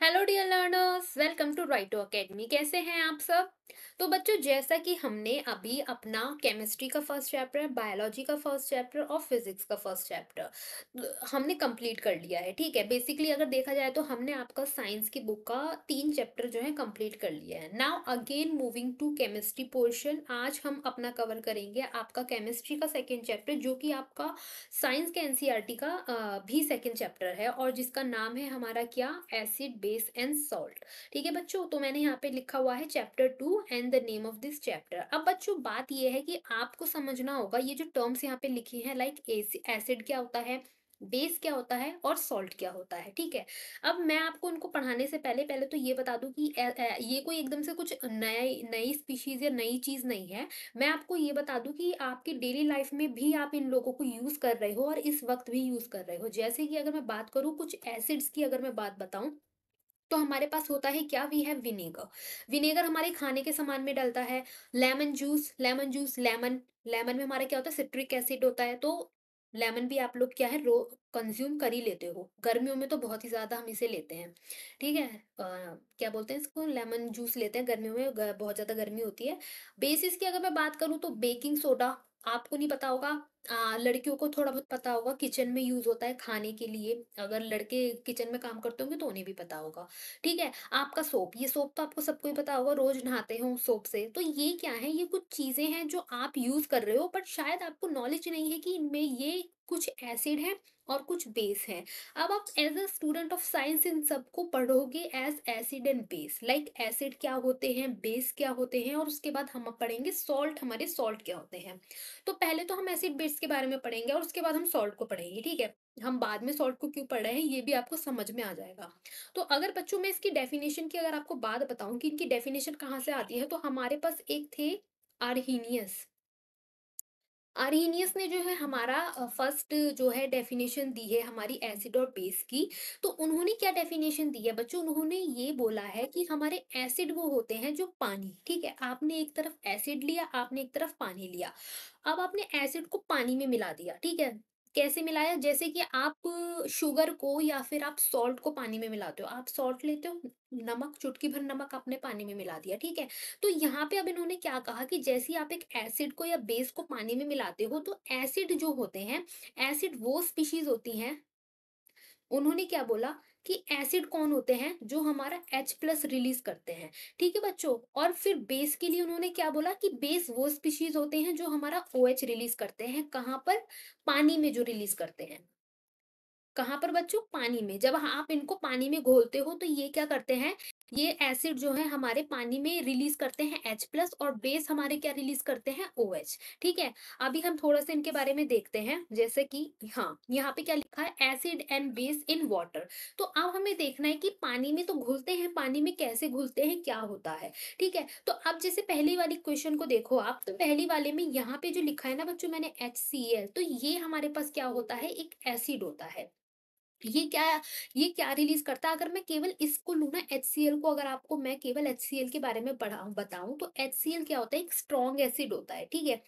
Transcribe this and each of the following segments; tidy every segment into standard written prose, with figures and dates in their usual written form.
Hello dear learners, welcome to Rito academy. कैसे हैं आप सब? तो बच्चों, जैसा कि हमने अभी अपना केमिस्ट्री का फर्स्ट चैप्टर, बायोलॉजी का फर्स्ट चैप्टर और फिजिक्स का फर्स्ट चैप्टर हमने कंप्लीट कर लिया है। ठीक है, बेसिकली अगर देखा जाए तो हमने आपका साइंस की बुक का 3 चैप्टर जो है कंप्लीट कर लिया है। Now again moving to chemistry portion. आज हम अपना कवर करेंगे आपका केमिस्ट्री का सेकेंड चैप्टर, जो कि आपका साइंस के एनसीईआरटी का भी सेकंड चैप्टर है और जिसका नाम है हमारा क्या, एसिड बेस एंड सॉल्ट। ठीक है बच्चों, तो मैंने यहाँ पे लिखा हुआ है chapter 2 and the name of this chapter. अब बच्चों, बात ये है कि आपको समझना होगा ये जो टर्म्स यहाँ पे लिखी हैं, लाइक एसिड क्या होता है, बेस क्या होता है और सॉल्ट क्या होता है। ठीक है, अब मैं आपको उनको पढ़ाने से पहले पहले तो ये बता दूं कि ये कोई एकदम से कुछ नई नई स्पीशीज या नई चीज नहीं है। मैं आपको ये बता दूं कि आपकी डेली लाइफ में भी आप इन लोगों को यूज कर रहे हो और इस वक्त भी यूज कर रहे हो। जैसे कि अगर मैं बात करूं कुछ एसिड्स की, अगर मैं बात बताऊं तो हमारे पास होता है क्या, वी हैव विनेगर। विनेगर हमारे खाने के सामान में डलता है। लेमन जूस लेमन, लेमन में हमारा क्या होता है, सिट्रिक एसिड होता है। तो लेमन भी आप लोग क्या है, रो कंज्यूम कर ही लेते हो। गर्मियों में तो बहुत ही ज्यादा हम इसे लेते हैं। ठीक है, क्या बोलते हैं इसको, लेमन जूस लेते हैं गर्मियों में, बहुत ज्यादा गर्मी होती है। बेसिस की अगर मैं बात करूँ तो बेकिंग सोडा, आपको नहीं पता होगा, लड़कियों को थोड़ा बहुत पता होगा, किचन में यूज होता है खाने के लिए। अगर लड़के किचन में काम करते होंगे तो उन्हें भी पता होगा। ठीक है, आपका सोप, ये सोप तो आपको सबको ही पता होगा, रोज नहाते हो सोप से। तो ये क्या है, ये कुछ चीजें हैं जो आप यूज कर रहे हो, बट शायद आपको नॉलेज नहीं है कि इनमें ये कुछ एसिड है और कुछ बेस है। अब आप as a student of science इन सबको पढ़ोगे as acid and base, like acid क्या होते हैं, बेस क्या होते हैं, और उसके बाद हम पढ़ेंगे सॉल्ट, हमारे सॉल्ट क्या होते हैं। तो पहले तो हम एसिड बेस के बारे में पढ़ेंगे और उसके बाद हम सॉल्ट को पढ़ेंगे। ठीक है, हम बाद में सॉल्ट को क्यों पढ़ रहे हैं ये भी आपको समझ में आ जाएगा। तो अगर बच्चों मैं इसकी डेफिनेशन की अगर आपको बात बताऊं कि इनकी डेफिनेशन कहाँ से आती है, तो हमारे पास एक थे आर्हीनियस। आर्हीनियस ने जो है हमारा फर्स्ट जो है डेफिनेशन दी है हमारी एसिड और बेस की। तो उन्होंने क्या डेफिनेशन दी है बच्चों, उन्होंने ये बोला है कि हमारे एसिड वो होते हैं जो पानी, ठीक है, आपने एक तरफ एसिड लिया, आपने एक तरफ पानी लिया। अब आपने एसिड को पानी में मिला दिया। ठीक है, कैसे मिलाया, जैसे कि आप शुगर को या फिर आप सॉल्ट को पानी में मिलाते हो, आप सॉल्ट लेते हो, नमक, चुटकी भर नमक आपने पानी में मिला दिया। ठीक है, तो यहाँ पे अब इन्होंने क्या कहा कि जैसे ही आप एक एसिड को या बेस को पानी में मिलाते हो, तो एसिड जो होते हैं, एसिड वो स्पीशीज होती हैं। उन्होंने क्या बोला कि एसिड कौन होते हैं, जो हमारा H+ रिलीज करते हैं। ठीक है बच्चों, और फिर बेस के लिए उन्होंने क्या बोला कि बेस वो स्पीशीज होते हैं जो हमारा OH रिलीज करते हैं। कहाँ पर, पानी में जो रिलीज करते हैं। कहाँ पर बच्चों, पानी में। जब आप इनको पानी में घोलते हो तो ये क्या करते हैं, ये एसिड जो है हमारे पानी में रिलीज करते हैं H+ और बेस हमारे क्या रिलीज करते हैं, OH। ठीक है, अभी हम थोड़ा सा इनके बारे में देखते हैं। जैसे कि हाँ, यहाँ पे क्या लिखा है, acid and base in water. तो अब हमें देखना है कि पानी में तो घुलते हैं, पानी में कैसे घुलते हैं, क्या होता है। ठीक है, तो अब जैसे पहली वाली क्वेश्चन को देखो आप, तो पहली वाले में यहाँ पे जो लिखा है ना बच्चों, मैंने HCl, तो ये हमारे पास क्या होता है, एक एसिड होता है। ये क्या, ये क्या रिलीज करता है, अगर मैं केवल इसको लूँ ना, HCl को, अगर आपको मैं केवल HCl के बारे में पढ़ाऊं बताऊं, तो HCl क्या होता है, एक स्ट्रॉन्ग एसिड होता है। ठीक है,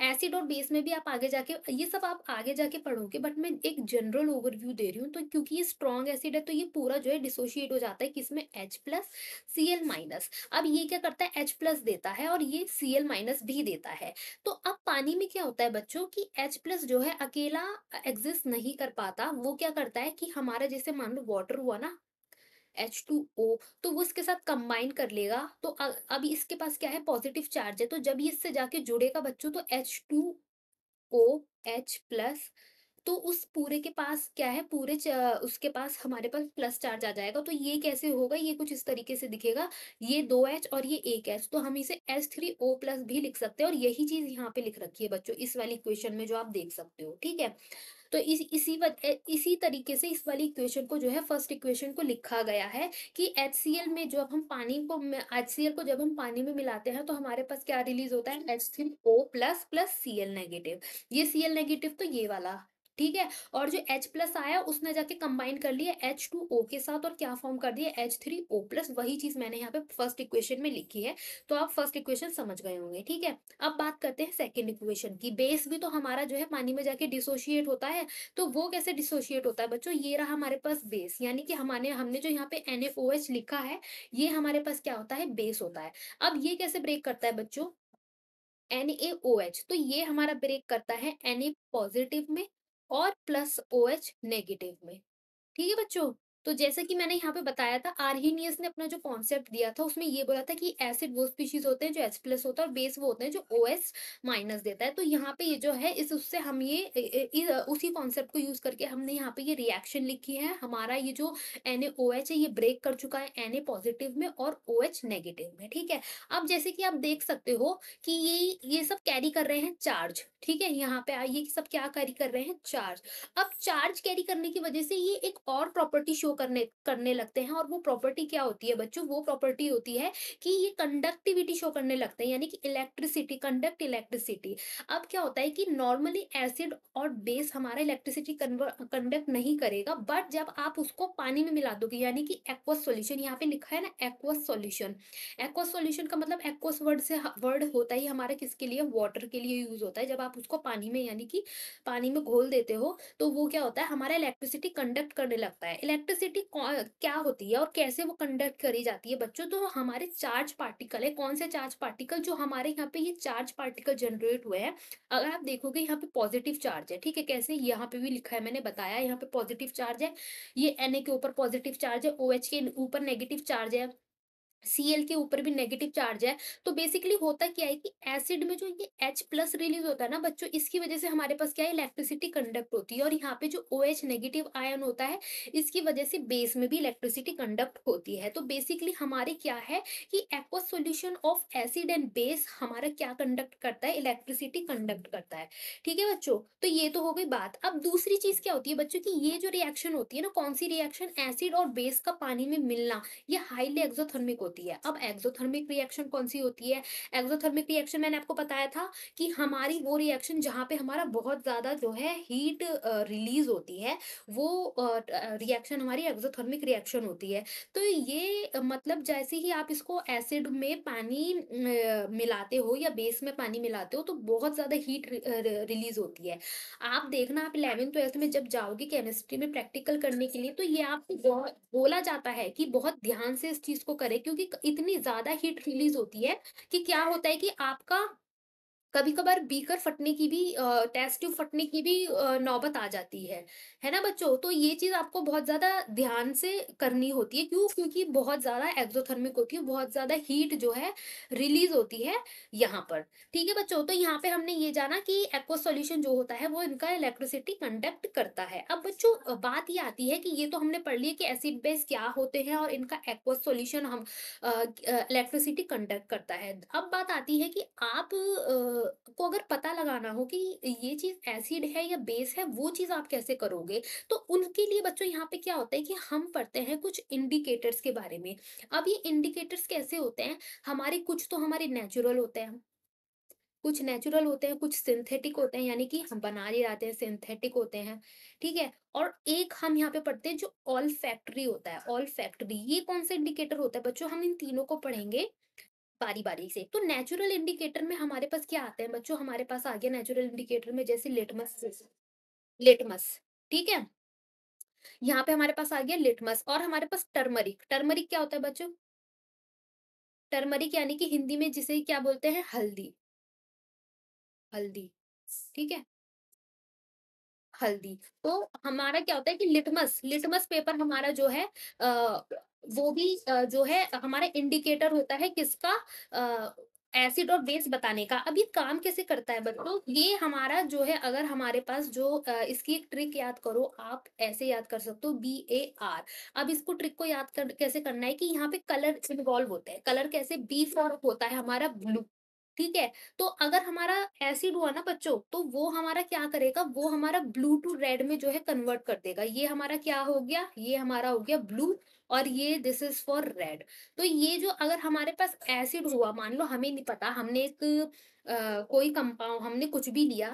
एसिड और बेस में भी आप आगे जाके ये सब आप आगे जाके पढ़ोगे, बट मैं एक जनरल ओवरव्यू दे रही हूँ। तो क्योंकि ये स्ट्रॉन्ग एसिड है तो ये पूरा जो है डिसोशिएट हो जाता है किसमें, H+Cl-। अब ये क्या करता है, H+ देता है और ये Cl- भी देता है। तो अब पानी में क्या होता है बच्चों कि H+ जो है अकेला एग्जिस्ट नहीं कर पाता, वो क्या करता है कि हमारा जैसे मान लो वाटर हुआ ना, H2O, तो वो इसके साथ कंबाइन कर लेगा। तो अभी इसके पास क्या है, पॉजिटिव चार्ज है, तो जब ये इससे जाके जुड़ेगा बच्चों, तो H2OH+, तो उस पूरे के पास क्या है, उसके पास हमारे पास प्लस चार्ज आ जाएगा। तो ये कैसे होगा, ये कुछ इस तरीके से दिखेगा, ये 2H और ये 1H, तो हम इसे H3O+ भी लिख सकते हैं। और यही चीज यहाँ पे लिख रखी है बच्चों इस वाली इक्वेशन में, जो आप देख सकते हो। ठीक है, तो इसी तरीके से इस वाली इक्वेशन को जो है, फर्स्ट इक्वेशन को लिखा गया है कि HCl में जो अब हम पानी को HCl को जब हम पानी में मिलाते हैं तो हमारे पास क्या रिलीज होता है, H3O+ प्लस Cl नेगेटिव। ये Cl नेगेटिव तो ये वाला। ठीक है? और जो H प्लस आया उसने जाके कंबाइन कर लिया H2O के साथ और क्या फॉर्म कर दिया H3O प्लस, वही चीज़ मैंने यहाँ पे फर्स्ट इक्वेशन में लिखी है। तो आप फर्स्ट इक्वेशन समझ गए होंगे, ठीक है? अब बात करते हैं सेकंड इक्वेशन की। बेस भी तो हमारा जो है पानी में जाके डिसोशिएट होता है, तो वो कैसे डिसोशिएट होता है बच्चों? ये रहा हमारे पास बेस, यानी कि हमारे हमने जो यहाँ पे NaOH लिखा है, ये हमारे पास क्या होता है? बेस होता है। अब ये कैसे ब्रेक करता है बच्चों? NaOH, तो ये हमारा ब्रेक करता है Na पॉजिटिव में और प्लस OH नेगेटिव में। ठीक है बच्चों? तो जैसे कि मैंने यहाँ पे बताया था, आर्हीनियस ने अपना जो कॉन्सेप्ट दिया था उसमें ये बोला था कि एसिड वो स्पीशीज होते हैं जो H प्लस होता है और बेस वो होते हैं जो OH माइनस देता है। तो यहाँ पे ये जो है इस उससे हम ये उसी कॉन्सेप्ट को यूज करके हमने यहाँ पे ये रिएक्शन लिखी है। हमारा ये जो NaOH है ये ब्रेक कर चुका है Na पॉजिटिव में और OH नेगेटिव में, ठीक है? अब जैसे कि आप देख सकते हो कि ये सब कैरी कर रहे हैं चार्ज, ठीक है? यहाँ पे ये सब क्या कैरी कर रहे हैं? चार्ज। अब चार्ज कैरी करने की वजह से ये एक और प्रॉपर्टी शो करने करने लगते हैं, और वो प्रॉपर्टी क्या होती है बच्चों? वो प्रॉपर्टी होती है कि ये कंडक्टिविटी शो करने लगते हैं, यानी कि इलेक्ट्रिसिटी, कंडक्ट इलेक्ट्रिसिटी। अब क्या होता है कि नॉर्मली एसिड और बेस हमारा इलेक्ट्रिसिटी कंडक्ट नहीं करेगा, बट जब आप उसको पानी में मिला दोगे, यानी कि एक्वस सॉल्यूशन, यहाँ पे लिखा है ना एक्वस सॉल्यूशन। एक्वस सॉल्यूशन का मतलब एक्वस वर्ड से वर्ड होता ही हमारा किसके लिए? वाटर के लिए यूज होता है। जब आप उसको पानी में, यानी कि पानी में घोल देते हो, तो वो क्या होता है? हमारा इलेक्ट्रिसिटी कंडक्ट करने लगता है। इलेक्ट्रिसिटी क्या होती है और कैसे वो कंडक्ट करी जाती है बच्चों? तो हमारे चार्ज पार्टिकल है। कौन से चार्ज पार्टिकल? जो हमारे यहाँ पे ये चार्ज पार्टिकल जनरेट हुए हैं। अगर आप देखोगे यहाँ पे पॉजिटिव चार्ज है, ठीक है? कैसे? यहाँ पे भी लिखा है, मैंने बताया यहाँ पे पॉजिटिव चार्ज है। ये Na के ऊपर पॉजिटिव चार्ज है, OH के ऊपर नेगेटिव चार्ज है, Cl के ऊपर भी नेगेटिव चार्ज है। तो बेसिकली होता क्या है कि एसिड में जो ये H प्लस रिलीज होता है ना बच्चों, इसकी वजह से हमारे पास क्या है? इलेक्ट्रिसिटी कंडक्ट होती है। और यहाँ पे जो OH नेगेटिव आयन होता है, इसकी वजह से बेस में भी इलेक्ट्रिसिटी कंडक्ट होती है। तो बेसिकली हमारे क्या है कि aqueous solution of acid and base हमारा क्या कंडक्ट करता है? इलेक्ट्रिसिटी कंडक्ट करता है। ठीक है बच्चों? तो ये तो हो गई बात। अब दूसरी चीज क्या होती है बच्चों की ये जो रिएक्शन होती है ना, कौन सी रिएक्शन? एसिड और बेस का पानी में मिलना, ये हाईली एक्सोथर्मिक होती है। अब एक्सोथर्मिक रिएक्शन कौन सी होती है? एक्सोथर्मिक रिएक्शन मैंने आपको बताया था कि हमारी वो रिएक्शन जहाँ पे हमारा बहुत ज्यादा जो है हीट रिलीज होती है, वो रिएक्शन हमारी एक्सोथर्मिक रिएक्शन होती है। तो ये मतलब जैसे ही आप इसको एसिड में पानी मिलाते हो या बेस में पानी मिलाते हो, तो बहुत ज्यादा हीट रिलीज होती है। आप देखना, आप 11th 12th में जब जाओगे केमिस्ट्री में प्रैक्टिकल करने के लिए, तो ये आपको बोला जाता है कि बहुत ध्यान से इस चीज को करें, क्योंकि इतनी ज्यादा हीट रिलीज होती है कि क्या होता है कि आपका कभी कभार बीकर फटने की भी, टेस्ट ट्यूब फटने की भी नौबत आ जाती है ना बच्चों? तो ये चीज आपको बहुत ज्यादा ध्यान से करनी होती है। क्यों? क्योंकि बहुत ज्यादा एक्सोथर्मिक होती है, बहुत ज्यादा हीट जो है रिलीज होती है यहाँ पर। ठीक है बच्चों? तो यहाँ पे हमने ये जाना कि एक्वस सॉल्यूशन जो होता है वो इनका इलेक्ट्रिसिटी कंडक्ट करता है। अब बच्चों बात ये आती है कि ये तो हमने पढ़ लिया कि एसिड बेस क्या होते हैं और इनका एक्वस सॉल्यूशन हम इलेक्ट्रिसिटी कंडक्ट करता है। अब बात आती है कि आप को अगर पता लगाना हो कि ये चीज एसिड है या बेस है, वो चीज आप कैसे करोगे? तो उनके लिए बच्चों यहाँ पे क्या होता है कि हम पढ़ते हैं कुछ इंडिकेटर्स के बारे में। अब ये इंडिकेटर्स कैसे होते हैं? हमारे कुछ तो हमारे नेचुरल होते हैं, कुछ नेचुरल होते हैं, कुछ सिंथेटिक होते हैं, यानी कि हम बना ले जाते हैं, सिंथेटिक होते हैं। ठीक है? और एक हम यहाँ पे पढ़ते हैं जो ऑल फैक्ट्री होता है। ऑल फैक्ट्री ये कौन सा इंडिकेटर होता है बच्चों? हम इन तीनों को पढ़ेंगे बारी बारी से। तो नेचुरल इंडिकेटर में हमारे पास क्या आते हैं बच्चों? हमारे पास आ गया नेचुरल इंडिकेटर में जैसे लिटमस। लिटमस, ठीक है? यहाँ पे हमारे पास आ गया लिटमस, और हमारे पास टर्मरिक। टर्मरिक क्या होता है बच्चों? टर्मरिक यानी कि हिंदी में जिसे क्या बोलते हैं? हल्दी। हल्दी, ठीक है? हल्दी। तो हमारा क्या होता है कि लिटमस लिटमस पेपर हमारा जो है वो भी जो है हमारा इंडिकेटर होता है किसका? एसिड और बेस बताने का। अब ये काम कैसे करता है बच्चों? ये हमारा जो है, अगर हमारे पास जो इसकी एक ट्रिक याद करो, आप ऐसे याद कर सकते हो BAR। अब इसको ट्रिक को याद कर कैसे करना है कि यहाँ पे कलर इन्वॉल्व होते हैं। कलर कैसे? B फॉर होता है हमारा ब्लू, ठीक है? तो अगर हमारा एसिड हुआ ना बच्चों, तो वो हमारा क्या करेगा? वो हमारा ब्लू टू रेड में जो है कन्वर्ट कर देगा। ये हमारा क्या हो गया? ये हमारा हो गया ब्लू, और ये दिस इज फॉर रेड। तो ये जो अगर हमारे पास एसिड हुआ, मान लो हमें नहीं पता, हमने एक कोई कंपाउंड, हमने कुछ भी लिया,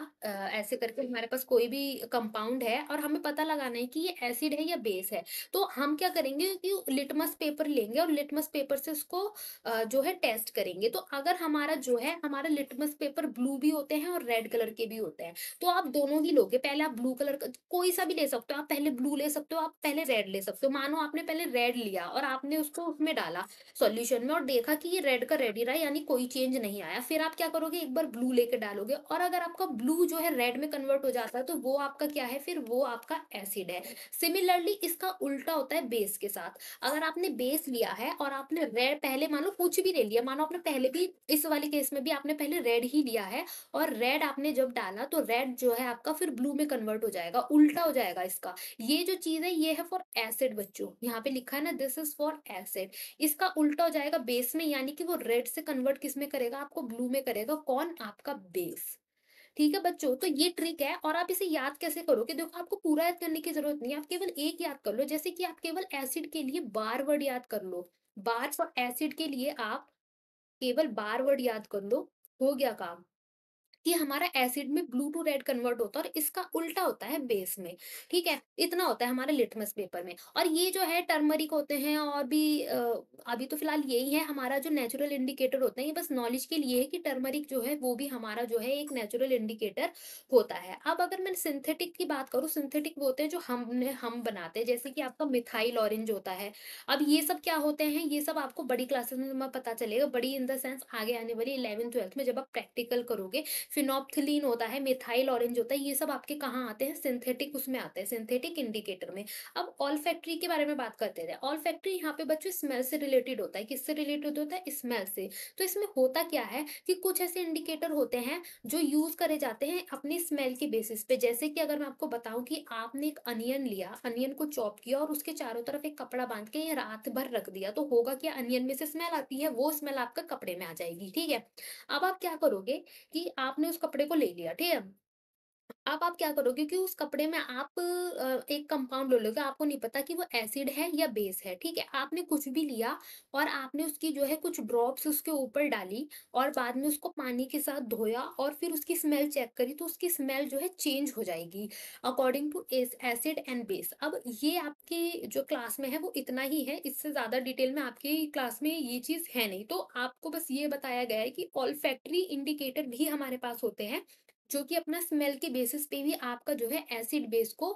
ऐसे करके हमारे पास कोई भी कंपाउंड है और हमें पता लगाना है कि ये एसिड है या बेस है। तो हम क्या करेंगे कि लिटमस पेपर लेंगे और लिटमस पेपर से उसको जो है टेस्ट करेंगे। तो अगर हमारा जो है, हमारा लिटमस पेपर ब्लू भी होते हैं और रेड कलर के भी होते हैं, तो आप दोनों ही लोगे। पहले आप ब्लू कलर का कोई सा भी ले सकते हो, आप पहले ब्लू ले सकते हो, आप पहले रेड ले सकते हो। मानो आपने पहले रेड लिया और आपने उसको उसमें डाला सॉल्यूशन में और देखा कि ये रेड का रेड ही रहा, यानी कोई चेंज नहीं आया। फिर आप क्या करोगे, एक बार ब्लू लेके डालोगे और अगर आपका ब्लू जो है रेड में कन्वर्ट हो जाता है तो वो आपका क्या है, फिर वो आपका एसिड है। सिमिलरली इसका उल्टा होता है बेस के साथ। अगर आपने बेस लिया है और आपने रेड, पहले मान लो कुछ भी ले लिया, मानो आपने पहले भी, इस वाले केस में भी आपने पहले रेड ही लिया है और रेड आपने जब डाला तो रेड जो है आपका फिर ब्लू में कन्वर्ट हो जाएगा, उल्टा हो जाएगा इसका। ये जो चीज है ये है फॉर एसिड बच्चों, यहाँ पे लिखा है ना दिस इज फॉर एसिड। इसका उल्टा हो जाएगा बेस में, यानी कि वो रेड से कन्वर्ट किस में करेगा, आपको ब्लू में करेगा। कौन, आपका बेस। ठीक है बच्चों, तो ये ट्रिक है और आप इसे याद कैसे करोगे, देखो आपको पूरा याद करने की जरूरत नहीं है, आप केवल एक याद कर लो। जैसे कि आप केवल एसिड के लिए बार वर्ड याद कर लो, बार फॉर एसिड के लिए आप केवल बार वर्ड याद कर लो, हो गया काम। कि हमारा एसिड में ब्लू टू रेड कन्वर्ट होता है और इसका उल्टा होता है बेस में। ठीक है, इतना होता है हमारे लिटमस पेपर में। और ये जो है टर्मरिक होते हैं और भी अभी तो फिलहाल यही है हमारा जो नेचुरल इंडिकेटर होता है। ये बस नॉलेज के लिए है कि टर्मरिक जो है वो भी हमारा जो है एक नेचुरल इंडिकेटर होता है। अब अगर मैं सिंथेटिक की बात करूँ, सिंथेटिक वो होते हैं जो हम बनाते हैं, जैसे कि आपका मिथाइल ऑरेंज होता है। अब ये सब क्या होते हैं, ये सब आपको बड़ी क्लासेस में पता चलेगा, बड़ी इन द सेंस आगे आने वाली 11th 12th में जब आप प्रैक्टिकल करोगे। फिनोप्थिलीन होता है, मिथाइल ऑरेंज होता है, ये सब आपके कहाँ आते हैं, सिंथेटिक उसमें आते हैं, सिंथेटिक इंडिकेटर में। अब ऑल्फैक्टरी के बारे में बात करते थे। ऑल्फैक्टरी यहाँ पे बच्चों स्मेल से रिलेटेड होता है। किससे रिलेटेड होता है, स्मेल से। तो इसमें होता क्या है कि कुछ ऐसे इंडिकेटर होते हैं जो यूज करे जाते हैं अपनी स्मेल के बेसिस पे। जैसे कि अगर मैं आपको बताऊं कि आपने एक अनियन लिया, अनियन को चॉप किया और उसके चारों तरफ एक कपड़ा बांध के ये रात भर रख दिया, तो होगा क्या, अनियन में से स्मेल आती है, वो स्मेल आपका कपड़े में आ जाएगी। ठीक है, अब आप क्या करोगे कि आपने उस कपड़े को ले लिया, ठीक है। अब आप क्या करोगे कि उस कपड़े में आप एक कंपाउंड ले लोगे, आपको नहीं पता कि वो एसिड है या बेस है, ठीक है। आपने कुछ भी लिया और आपने उसकी जो है कुछ ड्रॉप्स उसके ऊपर डाली और बाद में उसको पानी के साथ धोया और फिर उसकी स्मेल चेक करी, तो उसकी स्मेल जो है चेंज हो जाएगी according to acid and base. अब ये आपके जो क्लास में है वो इतना ही है, इससे ज्यादा डिटेल में आपकी क्लास में ये चीज है नहीं। तो आपको बस ये बताया गया है कि ऑल्फैक्टरी इंडिकेटर भी हमारे पास होते हैं जो कि अपना स्मेल के बेसिस पे भी आपका जो है एसिड बेस को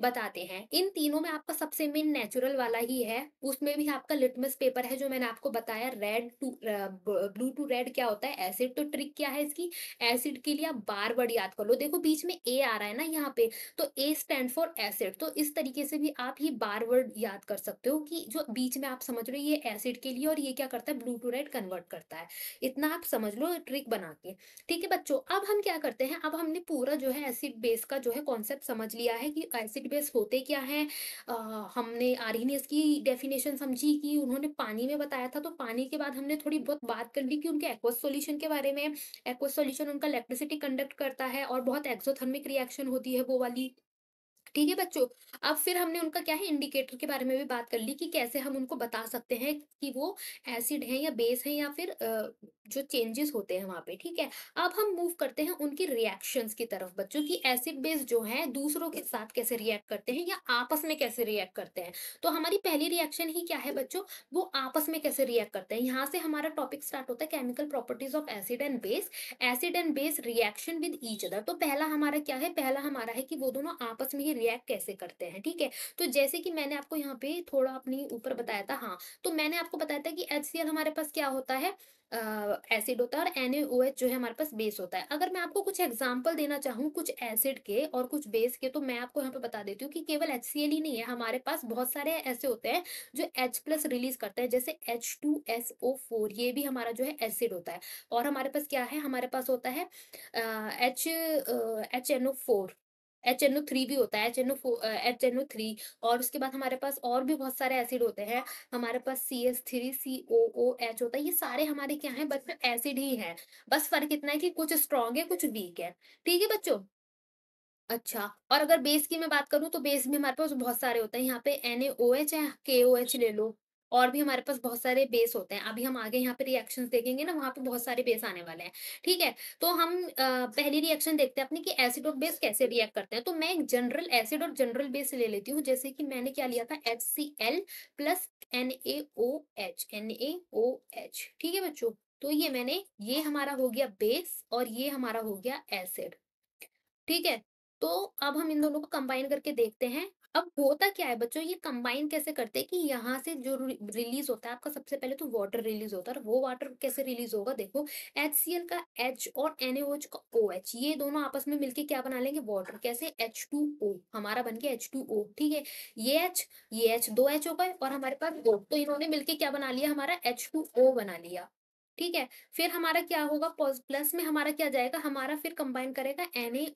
बताते हैं। इन तीनों में आपका सबसे मेन नेचुरल वाला ही है, उसमें भी आपका लिटमस पेपर है जो मैंने आपको बताया, red to blue to red क्या होता है, एसिड। तो ट्रिक क्या है इसकी, एसिड के लिए आप बार वर्ड याद कर लो। देखो बीच में ए आ रहा है ना यहाँ पे, तो ए स्टैंड फॉर एसिड। तो इस तरीके से भी आप ये बार वर्ड याद कर सकते हो कि जो बीच में आप समझ रहे हो ये एसिड के लिए और ये क्या करता है, ब्लू टू रेड कन्वर्ट करता है। इतना आप समझ लो ट्रिक बना के। ठीक है बच्चों, अब हम क्या करते हैं, अब हमने पूरा जो है एसिड बेस का जो है कॉन्सेप्ट समझ लिया है कि एसिड बेस होते क्या हैं। अ, हमने आर्हीनियस की डेफिनेशन समझी कि उन्होंने पानी में बताया था, तो पानी के बाद हमने थोड़ी बहुत बात कर ली कि उनके एक्वस सॉल्यूशन के बारे में। एक्वस सॉल्यूशन उनका इलेक्ट्रिसिटी कंडक्ट करता है और बहुत एक्सोथर्मिक रिएक्शन होती है वो वाली। ठीक है बच्चों, अब फिर हमने उनका क्या है इंडिकेटर के बारे में भी बात कर ली कि कैसे हम उनको बता सकते हैं कि वो एसिड है या बेस है या फिर जो चेंजेस होते हैं वहां पे। ठीक है, अब हम मूव करते हैं उनकी रिएक्शंस की तरफ बच्चों, की एसिड बेस जो है दूसरों के साथ कैसे रिएक्ट करते हैं या आपस में कैसे रिएक्ट करते हैं। तो हमारी पहली रिएक्शन ही क्या है बच्चों, वो आपस में कैसे रिएक्ट करते हैं। यहाँ से हमारा टॉपिक स्टार्ट होता है chemical properties of acid and base. Acid and base reaction with each other. तो पहला हमारा क्या है, पहला हमारा है कि वो दोनों आपस में ही रिएक्ट कैसे करते हैं। ठीक है, तो जैसे कि मैंने आपको यहाँ पे थोड़ा अपनी ऊपर बताया था, हाँ, तो मैंने आपको बताया था कि HCl हमारे पास क्या होता है, एसिड होता है और NaOH जो है हमारे पास बेस होता है। अगर मैं आपको कुछ एग्जांपल देना चाहूँ कुछ एसिड के और कुछ बेस के, तो मैं आपको यहाँ पे बता देती हूँ कि केवल HCl ही नहीं है, हमारे पास बहुत सारे ऐसे होते हैं जो H प्लस रिलीज करते हैं, जैसे H2SO4, ये भी हमारा जो है एसिड होता है। और हमारे पास क्या है, हमारे पास होता है HNO4, HNO3 भी होता है, HNO3। और उसके बाद हमारे पास और भी बहुत सारे एसिड होते हैं, हमारे पास CH3COOH होता है। ये सारे हमारे क्या हैं, बस एसिड ही हैं। बस फर्क इतना है कि कुछ स्ट्रॉन्ग है कुछ वीक है। ठीक है बच्चों, अच्छा, और अगर बेस की मैं बात करूँ तो बेस भी हमारे पास बहुत सारे होते हैं। यहाँ पे NaOH है, KOH ले लो, और भी हमारे पास बहुत सारे बेस होते हैं। अभी हम आगे यहाँ पे रिएक्शंस देखेंगे ना, वहाँ पे बहुत सारे बेस आने वाले हैं, ठीक है? तो हम पहली रिएक्शन देखते हैं अपनी कि एसिड और बेस कैसे रिएक्ट करते हैं। तो मैं एक जनरल एसिड और जनरल बेस ले लेती हूँ, जैसे कि मैंने क्या लिया था, HCl प्लस NaOH, ठीक है बच्चों? तो ये हमारा हो गया बेस और ये हमारा हो गया एसिड। ठीक है? तो अब हम इन दोनों को कंबाइन करके देखते हैं। अब होता क्या है बच्चों, ये कंबाइन कैसे करते हैं कि यहाँ से जो रिलीज़ होता है आपका, सबसे पहले तो वाटर रिलीज़ होता है, और वो वाटर कैसे रिलीज़ होगा देखो, HCl का H और NaOH का OH, ये दोनों आपस में मिलके क्या बना लेंगे, वाटर। कैसे? H2O, हमारा बन गया H2O, ठीक है? ये H 2 H हो गए और हमारे पास O, तो इन्होंने मिलके क्या बना लिया, हमारा H2O बना लिया, ठीक है? फिर हमारा क्या होगा, प्लस में हमारा क्या जाएगा, हमारा फिर कंबाइन करेगा Na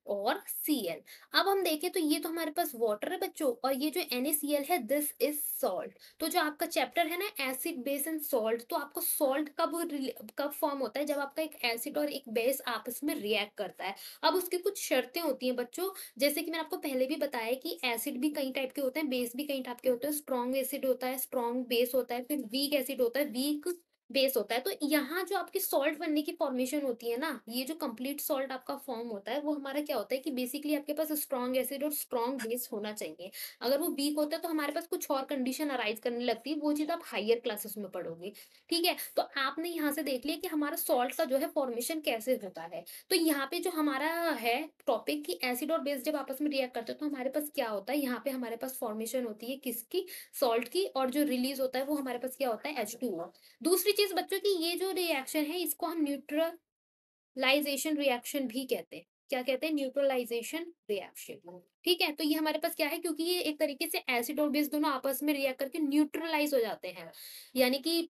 और Cl। अब हम देखें तो ये तो हमारे पास वाटर है बच्चों, और ये जो NaCl है, दिस इज सॉल्ट। तो जो आपका चैप्टर है ना, एसिड बेस एंड सॉल्ट, तो आपको सॉल्ट कब फॉर्म होता है, जब आपका एक एसिड और एक बेस आपस में रिएक्ट करता है। अब उसकी कुछ शर्तें होती हैं बच्चों, जैसे कि मैंने आपको पहले भी बताया कि एसिड भी कई टाइप के होते हैं, बेस भी कई टाइप के होते हैं। स्ट्रॉन्ग एसिड होता है, स्ट्रॉन्ग बेस होता है, फिर वीक एसिड होता है, वीक बेस होता है। तो यहाँ जो आपकी सॉल्ट बनने की फॉर्मेशन होती है ना, ये जो कंप्लीट सॉल्ट आपका फॉर्म होता है, वो हमारा क्या होता है कि बेसिकली आपके पास स्ट्रॉन्ग एसिड और स्ट्रॉन्ग बेस होना चाहिए। अगर वो वीक होता है तो हमारे पास कुछ और कंडीशन अराइज करने लगती है, वो चीज आप हायर क्लासेस में पढ़ोगे, ठीक है? तो आपने यहाँ से देख लिया कि हमारा सॉल्ट का जो है फॉर्मेशन कैसे होता है। तो यहाँ पे जो हमारा है टॉपिक कि एसिड और बेस जब आपस में रिएक्ट करते हैं तो हमारे पास क्या होता है, यहाँ पे हमारे पास फॉर्मेशन होती है किसकी, सॉल्ट की, और जो रिलीज होता है वो हमारे पास क्या होता है, H2O। दूसरी चीज बच्चों की, ये जो रिएक्शन है इसको हम न्यूट्रलाइजेशन रिएक्शन भी कहते हैं। क्या कहते हैं, न्यूट्रलाइजेशन रिएक्शन, ठीक है? तो ये हमारे पास क्या है, क्योंकि ये एक तरीके से एसिड और बेस दोनों आपस में रिएक्ट करके न्यूट्रलाइज हो जाते हैं, यानी कि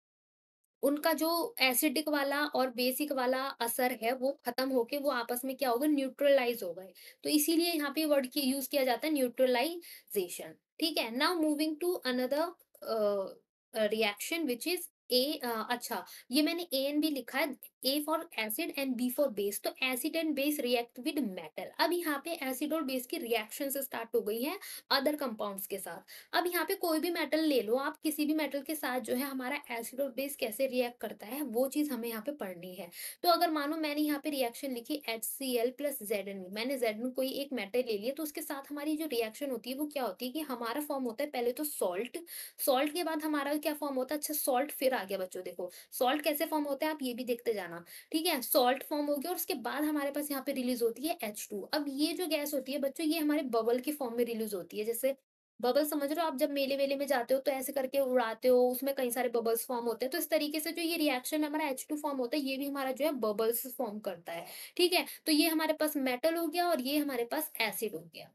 उनका जो एसिडिक वाला और बेसिक वाला असर है वो खत्म होके वो आपस में क्या होगा, न्यूट्रलाइज हो गए। तो इसीलिए यहाँ पे वर्ड की यूज किया जाता है न्यूट्रलाइजेशन, ठीक है? Now moving to another reaction which is अच्छा, ये मैंने ए एंड बी लिखा है, A for acid and B for base. तो acid and base react with metal. अब यहाँ पे एसिड और बेस की रिएक्शन से स्टार्ट हो गई है अदर कंपाउंड्स के साथ। अब यहाँ पे कोई भी मेटल ले लो आप, किसी भी मेटल के साथ जो है हमारा एसिड और बेस कैसे रिएक्ट करता है, वो चीज हमें यहाँ पे पढ़नी है। तो अगर मानो मैंने यहाँ पे रिएक्शन लिखी HCl प्लस Zn, मैंने Zn कोई एक मेटल ले लिया, तो उसके साथ हमारी जो रिएक्शन होती है वो क्या होती है कि हमारा फॉर्म होता है पहले तो सॉल्ट। सॉल्ट के बाद हमारा क्या फॉर्म होता है, अच्छा सॉल्ट फिर आ गया बच्चों, देखो सॉल्ट कैसे फॉर्म होते हैं आप ये भी देखते जाना, ठीक है? सॉल्ट फॉर्म हो गया और उसके बाद हमारे पास यहाँ पे रिलीज होती है H2। अब ये जो गैस होती है बच्चों, ये हमारे बबल के फॉर्म में रिलीज होती है। जैसे बबल समझ रहे हो आप, जब मेले वेले में जाते हो तो ऐसे करके उड़ाते हो, उसमें कई सारे बबल्स फॉर्म होते हैं। तो इस तरीके से जो ये रिएक्शन में हमारा H2 फॉर्म होता है, ये भी हमारा जो है बबल्स फॉर्म करता है, ठीक है? तो ये हमारे पास मेटल हो गया और ये हमारे पास एसिड हो गया।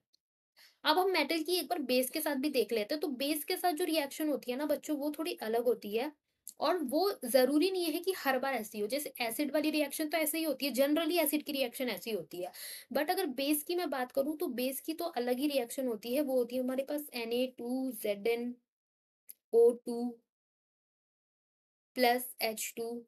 अब हम मेटल की एक बार बेस के साथ भी देख लेते हैं। तो बेस के साथ जो रिएक्शन होती है ना बच्चों, वो थोड़ी अलग होती है, और वो जरूरी नहीं है कि हर बार ऐसी हो। जैसे एसिड वाली रिएक्शन तो ऐसे ही होती है, जनरली एसिड की रिएक्शन ऐसी होती है। बट अगर बेस की मैं बात करूं तो बेस की तो अलग ही रिएक्शन होती है। वो होती है हमारे पास Na2ZnO2 प्लस H2,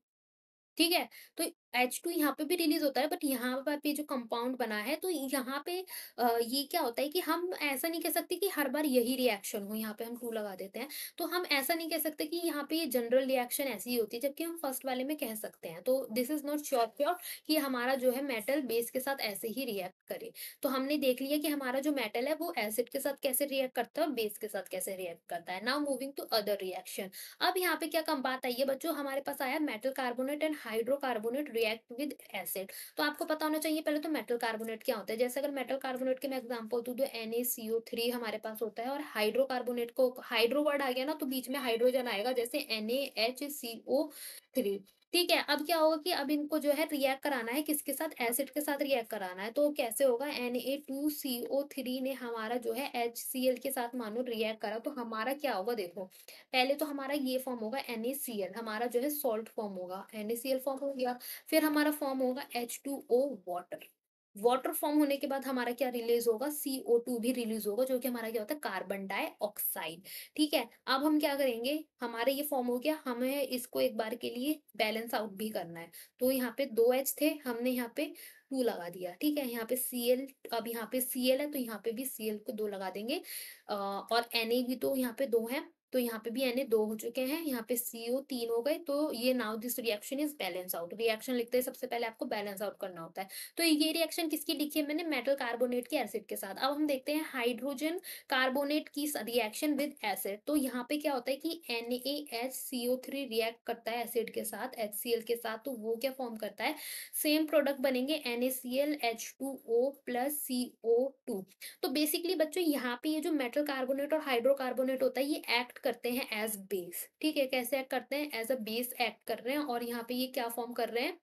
ठीक है? तो H2 यहाँ पे भी रिलीज़ होता है, बट यहाँ पे जो कंपाउंड बना है, तो यहाँ पे ये क्या होता है कि हम ऐसा नहीं कह सकते कि हर बार यही रिएक्शन हो, यहाँ पे हम 2 लगा देते हैं। तो हम ऐसा नहीं कह सकते कि यहाँ पे ये जनरल रिएक्शन ऐसी ही होती है, जबकि हम फर्स्ट वाले में कह सकते हैं। तो दिस इज़ नॉट श्योर कि हमारा जो है मेटल बेस के साथ ऐसे ही रिएक्ट करे। तो हमने देख लिया कि हमारा जो मेटल है वो एसिड के साथ कैसे रिएक्ट करता है और बेस के साथ कैसे रिएक्ट करता है। Now moving to other reaction. अब यहाँ पे क्या कम बात आई है बच्चों, हमारे पास आया metal carbonate and hydrocarbonate react with acid. तो आपको पता होना चाहिए पहले तो मेटल कार्बोनेट क्या होता है। जैसे अगर मेटल कार्बोनेट के मैं एग्जांपल दूं तो NaCO3 हमारे पास होता है, और हाइड्रोकार्बोनेट को हाइड्रो वर्ड आ गया ना तो बीच में हाइड्रोजन आएगा, जैसे NaHCO3, ठीक है? अब क्या होगा कि अब इनको जो है रिएक्ट कराना है, किसके साथ, एसिड के साथ रिएक्ट कराना है। तो कैसे होगा, Na2CO3 ने हमारा जो है HCl के साथ मानो रिएक्ट करा, तो हमारा क्या होगा देखो, पहले तो हमारा ये फॉर्म होगा NaCl, हमारा जो है सॉल्ट फॉर्म होगा, NaCl फॉर्म हो गया। फिर हमारा फॉर्म होगा H2O वाटर। वाटर फॉर्म होने के बाद हमारा क्या रिलीज होगा, CO2 भी रिलीज होगा, जो कि हमारा क्या होता है, कार्बन डाइऑक्साइड, ठीक है? अब हम क्या करेंगे, हमारे ये फॉर्म हो गया, हमें इसको एक बार के लिए बैलेंस आउट भी करना है। तो यहाँ पे 2 H थे, हमने यहाँ पे 2 लगा दिया, ठीक है? यहाँ पे Cl, अब यहाँ पे Cl है तो यहाँ पे भी Cl को 2 लगा देंगे। और Na भी तो यहाँ पे 2 हैं, तो यहाँ पे भी Na 2 हो चुके हैं, यहाँ पे CO 3 हो गए, तो ये now this reaction is balance out. Reaction लिखते हैं सबसे पहले आपको बैलेंस आउट करना होता है। तो ये रिएक्शन किसकी लिखी है मैंने? मेटल कार्बोनेट के एसिड के साथ। अब हम देखते हैं हाइड्रोजन कार्बोनेट की रिएक्शन विद एसिड। तो यहाँ पे क्या होता है कि NaHCO3 रिएक्ट करता है एसिड के साथ, HCl के साथ, तो वो क्या फॉर्म करता है? सेम प्रोडक्ट बनेंगे NaCl H2O प्लस CO2। तो बेसिकली बच्चों यहाँ पे ये जो मेटल कार्बोनेट और हाइड्रोकार्बोनेट होता है ये एक्ट करते हैं एज बेस, ठीक है? कैसे एक्ट करते हैं? एज अ बेस एक्ट कर रहे हैं, और यहाँ पे ये क्या फॉर्म कर रहे हैं?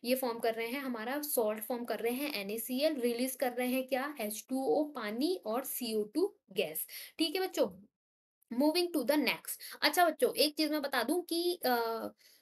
ये फॉर्म कर रहे हैं, हमारा सॉल्ट फॉर्म कर रहे हैं NaCl, रिलीज कर रहे हैं क्या? H2O पानी और CO2 गैस। ठीक है बच्चों? Moving to the next. अच्छा बच्चों, एक चीज मैं बता दूं कि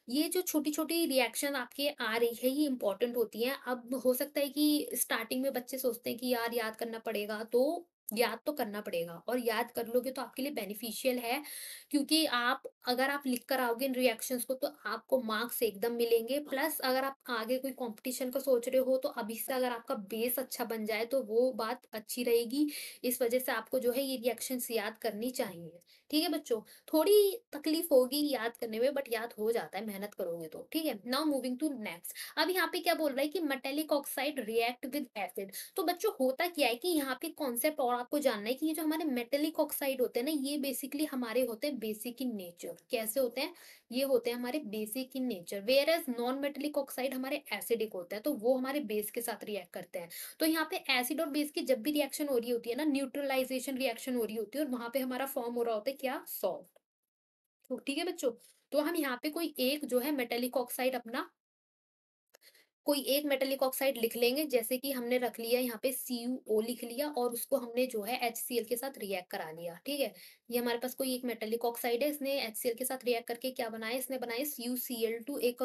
ये जो छोटी छोटी रिएक्शन आपके आ रही है ये इंपॉर्टेंट होती है। अब हो सकता है कि स्टार्टिंग में बच्चे सोचते हैं कि यार याद करना पड़ेगा, तो याद तो करना पड़ेगा, और याद कर लोगे तो आपके लिए बेनिफिशियल है, क्योंकि आप अगर आप लिख कर आओगे इन रिएक्शंस को तो आपको मार्क्स एकदम मिलेंगे। प्लस अगर आप आगे कोई कंपटीशन का सोच रहे हो तो अभी से अगर आपका बेस अच्छा बन जाए तो वो बात अच्छी रहेगी। इस वजह से आपको जो है ये रिएक्शंस याद करनी चाहिए। ठीक है बच्चों? थोड़ी तकलीफ होगी याद करने में, बट याद हो जाता है मेहनत करोगे तो, ठीक है? Now moving to next. अब यहाँ पे क्या बोल रहा है कि metallic oxide react with acid. तो बच्चों होता क्या है कि यहाँ पे कॉन्सेप्ट और आपको जानना है कि ये जो हमारे मेटेलिक ऑक्साइड होते हैं ना, ये बेसिकली हमारे होते हैं बेसिक इन नेचर। कैसे होते हैं? ये होते हैं हमारे basic in nature, whereas non metallic oxide हमारे एसिडिक होते हैं, तो वो हमारे बेस के साथ रिएक्ट करते हैं। तो यहाँ पे एसिड और बेस की जब भी रिएक्शन हो रही होती है ना, न्यूट्रलाइजेशन रिएक्शन हो रही होती है, और वहां पे हमारा फॉर्म हो रहा होता है क्या? सॉल्ट। तो ठीक है बच्चों? तो हम यहाँ पे कोई एक जो है मेटेलिक ऑक्साइड अपना, कोई एक मेटेलिक ऑक्साइड लिख लेंगे, जैसे कि हमने रख लिया यहाँ पे CuO लिख लिया, और उसको हमने जो है HCl के साथ रिएक्ट करा लिया, ठीक है? ये हमारे पास कोई एक मेटेलिक ऑक्साइड है, इसने HCl के साथ रिएक्ट करके क्या बनाया? इसने बनाया CuCl2, एक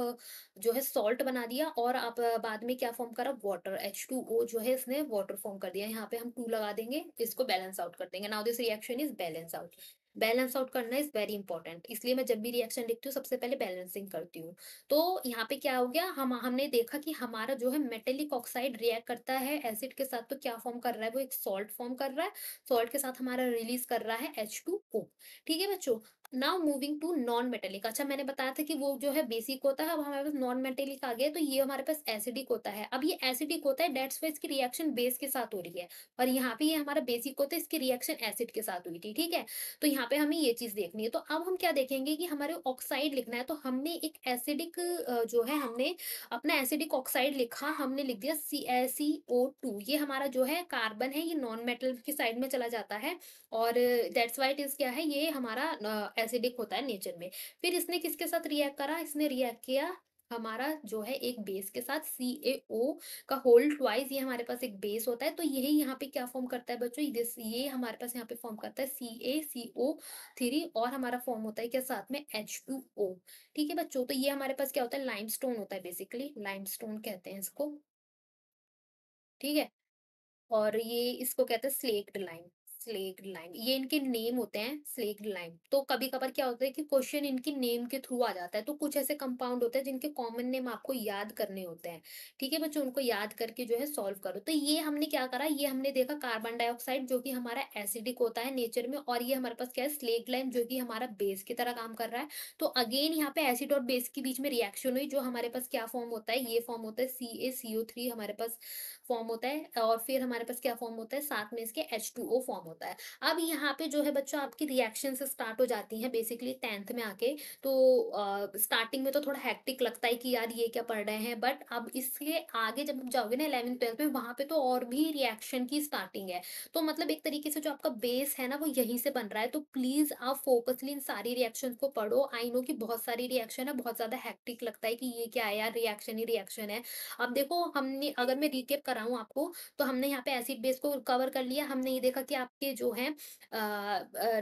जो है सॉल्ट बना दिया, और आप बाद में क्या फॉर्म करा? वाटर, H2O जो है इसने वाटर फॉर्म कर दिया। यहाँ पे हम 2 लगा देंगे, इसको बैलेंस आउट कर देंगे। Now this reaction is balance out. Balance out करना इज वेरी इंपॉर्टेंट, इसलिए मैं जब भी रिएक्शन लिखती हूँ सबसे पहले बैलेंसिंग करती हूँ। तो यहाँ पे क्या हो गया? हमने देखा कि हमारा जो है मेटेलिक ऑक्साइड रिएक्ट करता है एसिड के साथ, तो क्या फॉर्म कर रहा है? वो एक सॉल्ट फॉर्म कर रहा है। सॉल्ट के साथ हमारा रिलीज कर रहा है H2O। ठीक है बच्चों? Now moving to non metallic. अच्छा मैंने बताया था कि वो जो है बेसिक होता है, अब हमारे पास नॉन मेटेलिक आ गया, तो ये हमारे पास एसिडिक होता है। अब ये एसिडिक होता है, डेट्स वाई इसकी रिएक्शन बेस के साथ हो रही है, और यहाँ पे ये हमारा बेसिक होता है, इसकी रिएक्शन एसिड के साथ हुई थी, ठीक है? तो यहाँ पे हमें ये चीज देखनी है। तो अब हम क्या देखेंगे कि हमारे ऑक्साइड लिखना है, तो हमने एक एसिडिक जो है हमने अपना एसिडिक ऑक्साइड लिखा, हमने लिख दिया CaCO2। ये हमारा जो है कार्बन है, ये नॉन मेटल की साइड में चला जाता है, और दैट्स व्हाई इट इज क्या है, ये हमारा एसिडिक होता है नेचर में। फिर इसने किसके साथ रिएक्ट करा? इसने रिएक्ट किया हमारा जो है एक बेस के साथ, CaO का होल ट्वाइस, ये हमारे पास एक बेस होता है, तो यही यहाँ पे क्या फॉर्म करता है बच्चों? ये हमारे पास यहाँ पे फॉर्म करता है CaCO3, और हमारा फॉर्म होता है क्या साथ में? H2O। ठीक है बच्चों? तो ये हमारे पास क्या होता है? लाइमस्टोन होता है, बेसिकली लाइमस्टोन कहते हैं इसको, ठीक है? और ये इसको कहते हैं स्लेक्ड लाइम। स्लेक्ड लाइम, ये इनके नेम होते हैं, स्लेक्ड लाइम। तो कभी कभार क्या होता है कि क्वेश्चन इनके नेम के थ्रू आ जाता है, तो कुछ ऐसे कंपाउंड होते हैं जिनके कॉमन नेम आपको याद करने होते हैं। ठीक है बच्चों? उनको याद करके जो है सॉल्व करो। तो ये हमने क्या करा? ये हमने देखा कार्बन डाइऑक्साइड जो कि हमारा एसिडिक होता है नेचर में, और ये हमारे पास क्या है? स्लेक्ड लाइम, जो कि हमारा बेस की तरह काम कर रहा है। तो अगेन यहाँ पे एसिड और बेस के बीच में रिएक्शन हुई, जो हमारे पास क्या फॉर्म होता है? ये फॉर्म होता है CaCO3 हमारे पास फॉर्म होता है, और फिर हमारे पास क्या फॉर्म होता है? साथ में इसके H2O फॉर्म होता है। अब यहाँ पे जो है बच्चों आपकी रिएक्शन से स्टार्ट हो जाती हैं बेसिकली 10th में आके। तो स्टार्टिंग में तो थोड़ा हेक्टिक लगता है कि यार ये क्या पढ़ रहे हैं, बट अब इसके आगे जब आप जाओगे ना 11th 12th में, वहां पे तो और भी रिएक्शन की स्टार्टिंग है। तो मतलब एक तरीके से जो आपका बेस है ना वो यहीं से बन रहा है, तो प्लीज आप फोकसली इन सारी रिएक्शन को पढ़ो। आई नो कि बहुत सारी रिएक्शन है, बहुत ज्यादा हेक्टिक लगता है कि ये क्या है यार, रिएक्शन ही रिएक्शन है। अब देखो हमने, अगर मैं रिकेप कराऊँ आपको, तो हमने यहाँ पे एसिड बेस को कवर कर लिया। हमने ये देखा कि आपके जो है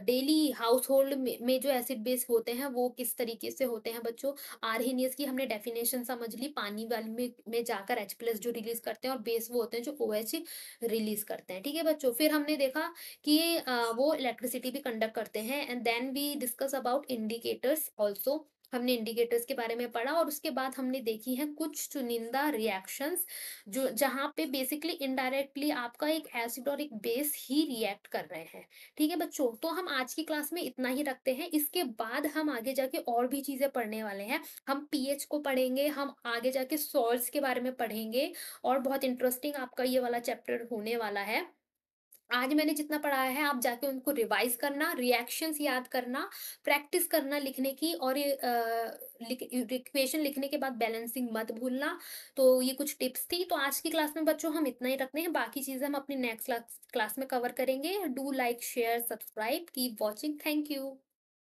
डेली हाउसहोल्ड में जो एसिड बेस होते हैं वो किस तरीके से होते हैं बच्चों। आर्हेनियस की हमने डेफिनेशन समझ ली, पानी वाले में जाकर H+ जो रिलीज करते हैं, और बेस वो होते हैं जो OH रिलीज करते हैं। ठीक है बच्चों? फिर हमने देखा कि वो इलेक्ट्रिसिटी भी कंडक्ट करते हैं, and then we discuss about indicators also. हमने इंडिकेटर्स के बारे में पढ़ा और उसके बाद हमने देखी हैं कुछ चुनिंदा रिएक्शंस जो जहाँ पे बेसिकली इनडायरेक्टली आपका एक एसिड और एक बेस ही रिएक्ट कर रहे हैं। ठीक है बच्चों, तो हम आज की क्लास में इतना ही रखते हैं। इसके बाद हम आगे जाके और भी चीजें पढ़ने वाले हैं। हम पीएच को पढ़ेंगे, हम आगे जाके सॉल्ट्स के बारे में पढ़ेंगे और बहुत इंटरेस्टिंग आपका ये वाला चैप्टर होने वाला है। आज मैंने जितना पढ़ाया है आप जाके उनको रिवाइज करना, रिएक्शंस याद करना, प्रैक्टिस करना लिखने की और ये इक्वेशन लिखने के बाद बैलेंसिंग मत भूलना। तो ये कुछ टिप्स थी। तो आज की क्लास में बच्चों हम इतना ही रखते हैं, बाकी चीजें हम अपनी नेक्स्ट क्लास क्लास में कवर करेंगे। Do like share subscribe keep watching, thank you.